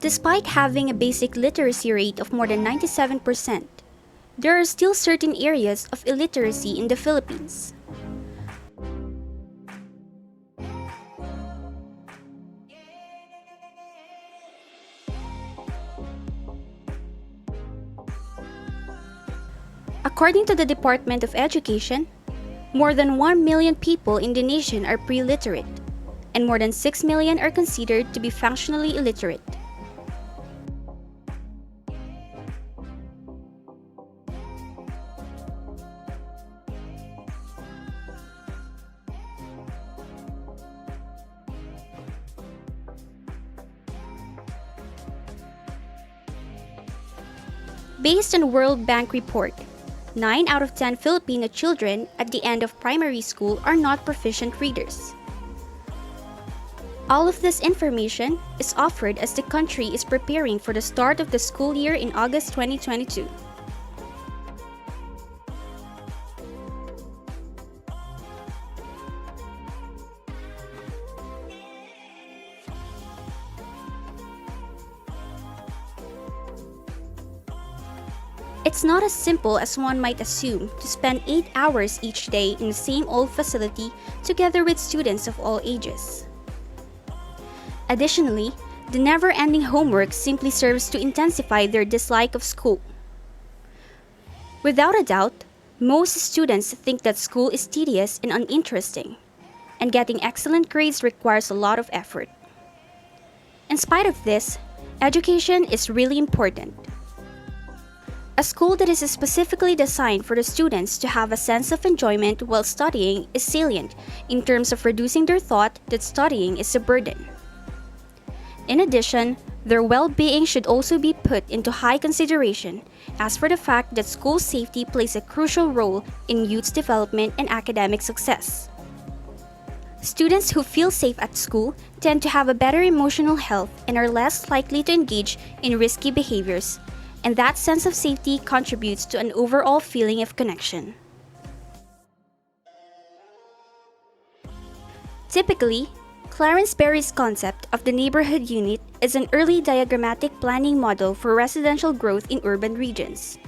Despite having a basic literacy rate of more than 97%, there are still certain areas of illiteracy in the Philippines. According to the Department of Education, more than 1 million people in the nation are pre-literate, and more than 6 million are considered to be functionally illiterate. Based on World Bank report, 9 out of 10 Filipino children at the end of primary school are not proficient readers. All of this information is offered as the country is preparing for the start of the school year in August 2022. It's not as simple as one might assume to spend 8 hours each day in the same old facility together with students of all ages. Additionally, the never-ending homework simply serves to intensify their dislike of school. Without a doubt, most students think that school is tedious and uninteresting, and getting excellent grades requires a lot of effort. In spite of this, education is really important. A school that is specifically designed for the students to have a sense of enjoyment while studying is salient in terms of reducing their thought that studying is a burden. In addition, their well-being should also be put into high consideration, as for the fact that school safety plays a crucial role in youth's development and academic success. Students who feel safe at school tend to have a better emotional health and are less likely to engage in risky behaviors, and that sense of safety contributes to an overall feeling of connection. Typically, Clarence Berry's concept of the neighborhood unit is an early diagrammatic planning model for residential growth in urban regions.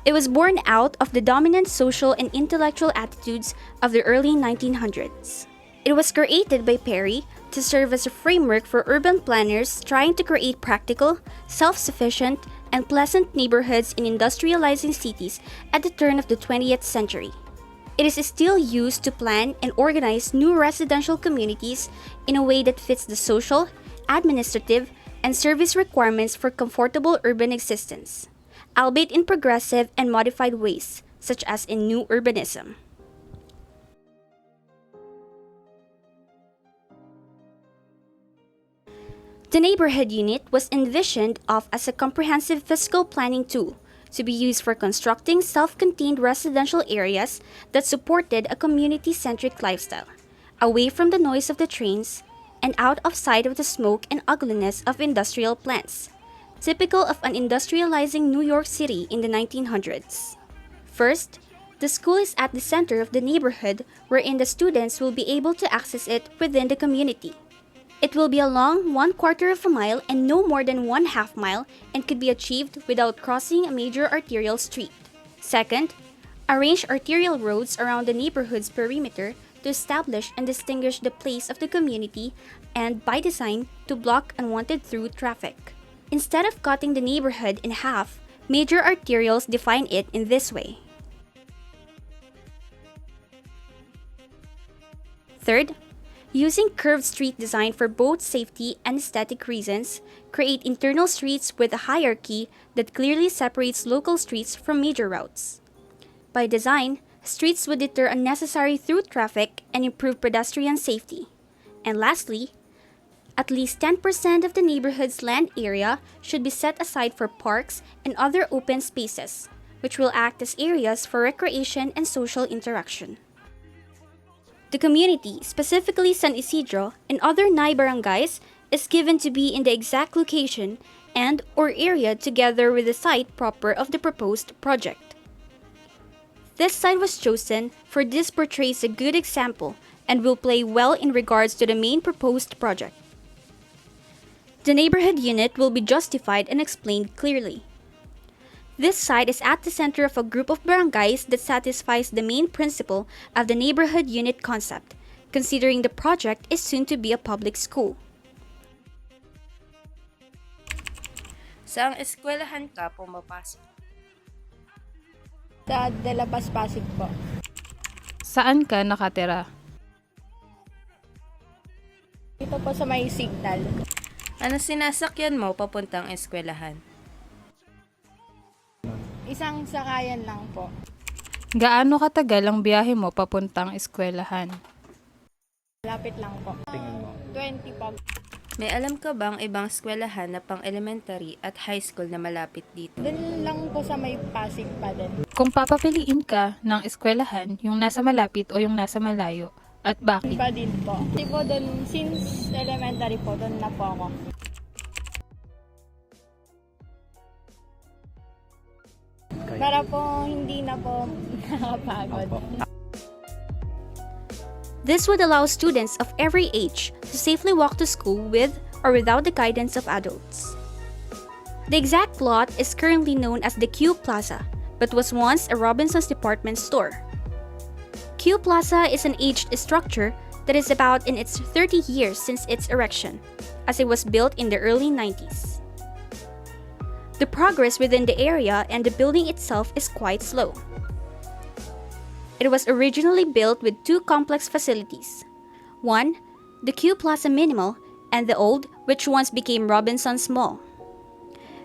It was born out of the dominant social and intellectual attitudes of the early 1900s. It was created by Perry to serve as a framework for urban planners trying to create practical, self-sufficient, and pleasant neighborhoods in industrializing cities at the turn of the 20th century. It is still used to plan and organize new residential communities in a way that fits the social, administrative, and service requirements for comfortable urban existence, albeit in progressive and modified ways, such as in new urbanism. The neighborhood unit was envisioned of as a comprehensive physical planning tool to be used for constructing self-contained residential areas that supported a community-centric lifestyle, away from the noise of the trains and out of sight of the smoke and ugliness of industrial plants, typical of an industrializing New York City in the 1900s. First, the school is at the center of the neighborhood wherein the students will be able to access it within the community. It will be along 1/4 of a mile and no more than 1/2 mile and could be achieved without crossing a major arterial street. Second, arrange arterial roads around the neighborhood's perimeter to establish and distinguish the place of the community and, by design, to block unwanted through traffic. Instead of cutting the neighborhood in half, major arterials define it in this way. Third, using curved street design for both safety and aesthetic reasons, create internal streets with a hierarchy that clearly separates local streets from major routes. By design, streets would deter unnecessary through traffic and improve pedestrian safety. And lastly, at least 10% of the neighborhood's land area should be set aside for parks and other open spaces, which will act as areas for recreation and social interaction. The community, specifically San Isidro and other Nay barangays, is given to be in the exact location and or area together with the site proper of the proposed project. This site was chosen for this portrays a good example and will play well in regards to the main proposed project. The neighborhood unit will be justified and explained clearly. This site is at the center of a group of barangays that satisfies the main principle of the neighborhood unit concept, considering the project is soon to be a public school. Saang eskwelahan ka pumapasok? Sa De La Paz, Pasig po. Saan ka nakatira? Dito po sa may signal. Ano sinasakyan mo papuntang eskwelahan? Isang sakayan lang po. Gaano katagal ang biyahe mo papuntang eskwelahan? Lapit lang po. 20 po. May alam ka bang ibang eskwelahan na pang elementary at high school na malapit dito? Doon lang po sa may Pasig pa din. Kung papapiliin ka ng eskwelahan, yung nasa malapit o yung nasa malayo, at bakit? Iba din po. Kasi po doon, since elementary po, doon na po ako. Para po hindi na po nakapagod. This would allow students of every age to safely walk to school with or without the guidance of adults. The exact lot is currently known as the Q Plaza, but was once a Robinson's department store. Q Plaza is an aged structure that is about in its 30 years since its erection, as it was built in the early 90s. The progress within the area and the building itself is quite slow. It was originally built with two complex facilities. One, the Q Plaza Minimal, and the old, which once became Robinson's Mall.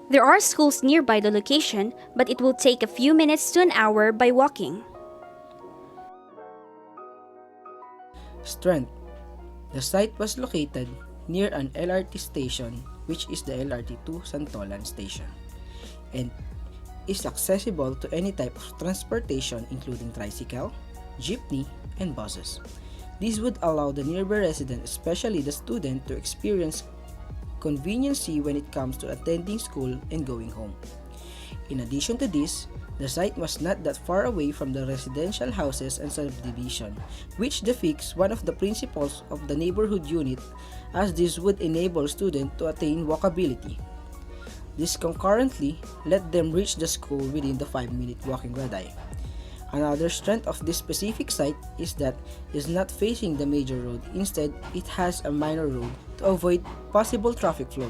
There are schools nearby the location, but it will take a few minutes to an hour by walking. Strength. The site was located near an LRT station, which is the LRT2 Santolan station, and is accessible to any type of transportation including tricycle, jeepney, and buses. This would allow the nearby resident, especially the student, to experience conveniency when it comes to attending school and going home. In addition to this, the site was not that far away from the residential houses and subdivision, which defeats one of the principles of the neighborhood unit, as this would enable students to attain walkability. This concurrently let them reach the school within the 5-minute walking radii. Another strength of this specific site is that it is not facing the major road. Instead, it has a minor road to avoid possible traffic flow.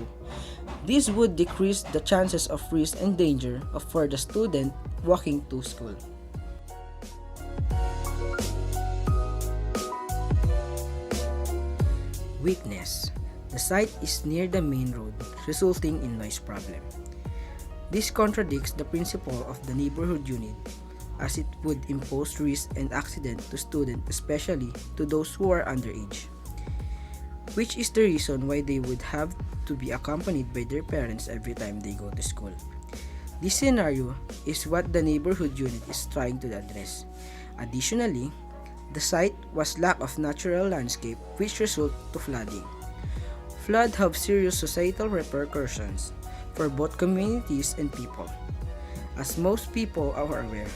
This would decrease the chances of risk and danger for the student walking to school. Weakness. The site is near the main road, resulting in noise problem. This contradicts the principle of the neighborhood unit, as it would impose risk and accident to students, especially to those who are underage, which is the reason why they would have to be accompanied by their parents every time they go to school. This scenario is what the neighborhood unit is trying to address. Additionally, the site was lack of natural landscape, which result to flooding. Flood have serious societal repercussions for both communities and people. As most people are aware,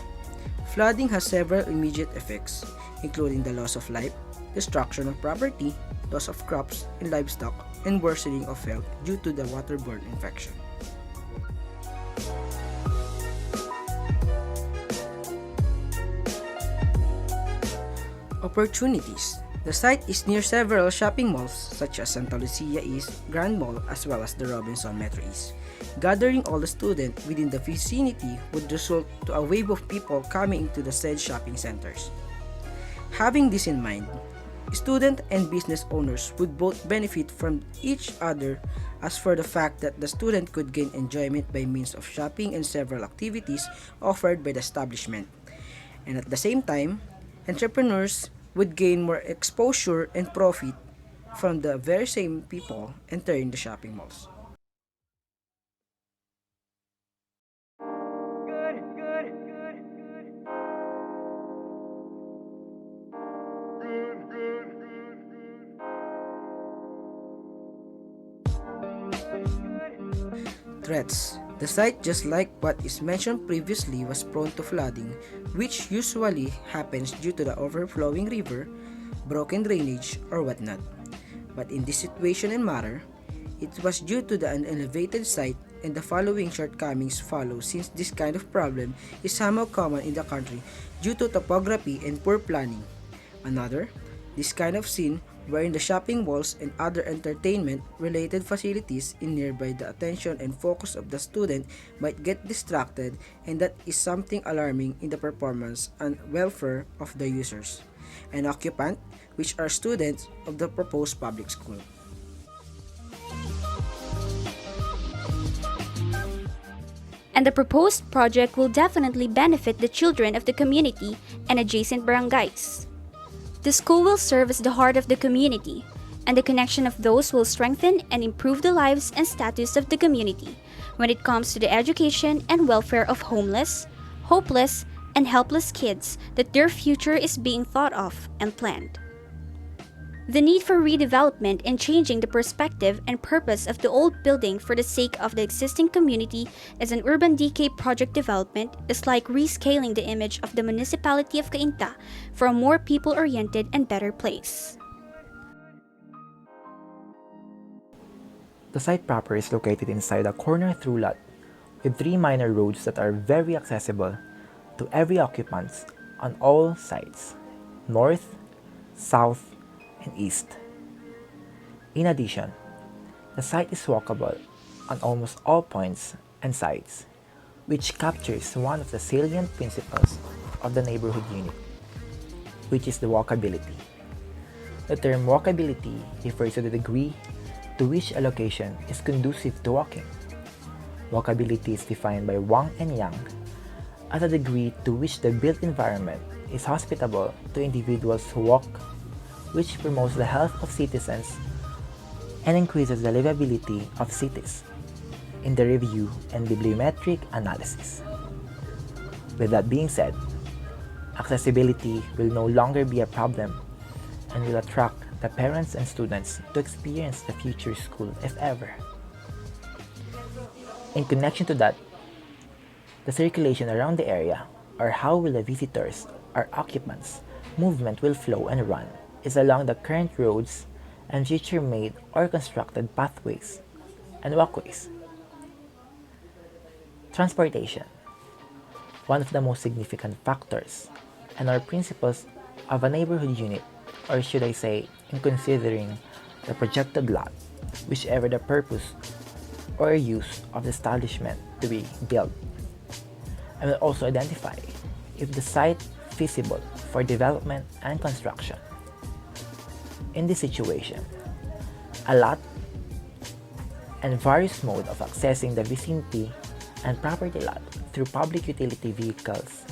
flooding has several immediate effects, including the loss of life, destruction of property, loss of crops and livestock, and worsening of health due to the waterborne infection. Opportunities. The site is near several shopping malls such as Santa Lucia East, Grand Mall, as well as the Robinson Metro East. Gathering all the students within the vicinity would result to a wave of people coming into the said shopping centers. Having this in mind, student and business owners would both benefit from each other, as for the fact that the student could gain enjoyment by means of shopping and several activities offered by the establishment. And at the same time, entrepreneurs would gain more exposure and profit from the very same people entering the shopping malls. Threats. The site, just like what is mentioned previously, was prone to flooding, which usually happens due to the overflowing river broken drainage, or whatnot. But in this situation and matter, it was due to an elevated site, and the following shortcomings follow since this kind of problem is somehow common in the country due to topography and poor planning. Another, this kind of scene wherein the shopping malls and other entertainment related facilities in nearby the attention and focus of the student might get distracted, and that is something alarming in the performance and welfare of the users and occupant, which are students of the proposed public school. And the proposed project will definitely benefit the children of the community and adjacent barangays. The school will serve as the heart of the community, and the connection of those will strengthen and improve the lives and status of the community when it comes to the education and welfare of homeless, hopeless, and helpless kids, that their future is being thought of and planned. The need for redevelopment and changing the perspective and purpose of the old building for the sake of the existing community as an urban decay project development is like rescaling the image of the municipality of Cainta for a more people-oriented and better place. The site proper is located inside a corner through lot with 3 minor roads that are very accessible to every occupant on all sides, north, south, and east. In addition, the site is walkable on almost all points and sides, which captures one of the salient principles of the neighborhood unit, which is the walkability. The term walkability refers to the degree to which a location is conducive to walking. Walkability is defined by Wang and Yang as a degree to which the built environment is hospitable to individuals who walk, which promotes the health of citizens and increases the livability of cities in the review and bibliometric analysis. With that being said, accessibility will no longer be a problem and will attract the parents and students to experience the future school if ever. In connection to that, the circulation around the area, or how will the visitors or occupants' movement will flow and run, is along the current roads and future made or constructed pathways and walkways. Transportation, one of the most significant factors and our principles of a neighborhood unit, or should I say, in considering the projected lot, whichever the purpose or use of the establishment to be built, and will also identify if the site feasible for development and construction. In this situation, a lot and various mode of accessing the vicinity and property lot through public utility vehicles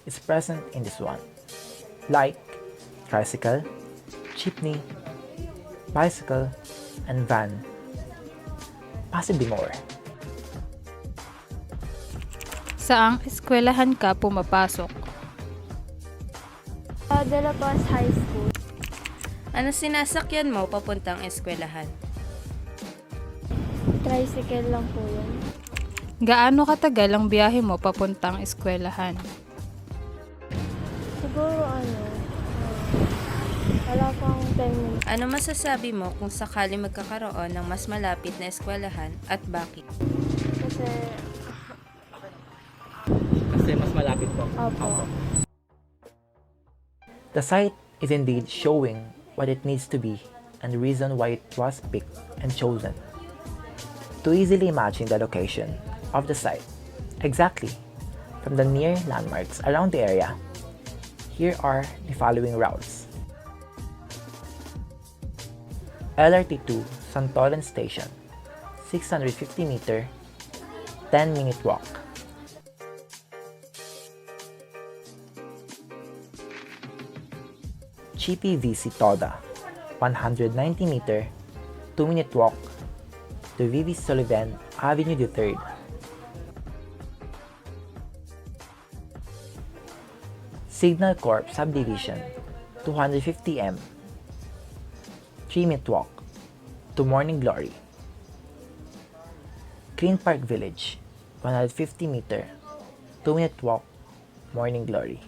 is present in this one, like tricycle, jeepney, bicycle, and van, possibly more. Saang eskwelahan ka pumapasok? De La Paz High School. Ano sinasakyan mo papuntang eskwelahan? Tricycle lang po yun. Gaano katagal ang biyahe mo papuntang eskwelahan? Siguro wala pang 10 minutes. Ano masasabi mo kung sakali magkakaroon ng mas malapit na eskwelahan at bakit? Kasi mas malapit po. Opo. The site is indeed showing what it needs to be and the reason why it was picked and chosen. To easily imagine the location of the site exactly from the near landmarks around the area, here are the following routes. LRT2 Santolan Station, 650 meter, 10-minute walk. GPVC Toda, 190 meter, 2-minute walk to VV Sullivan Avenue III. Signal Corp Subdivision, 250 m, 3-minute walk to Morning Glory. Green Park Village, 150 meter, 2-minute walk, Morning Glory.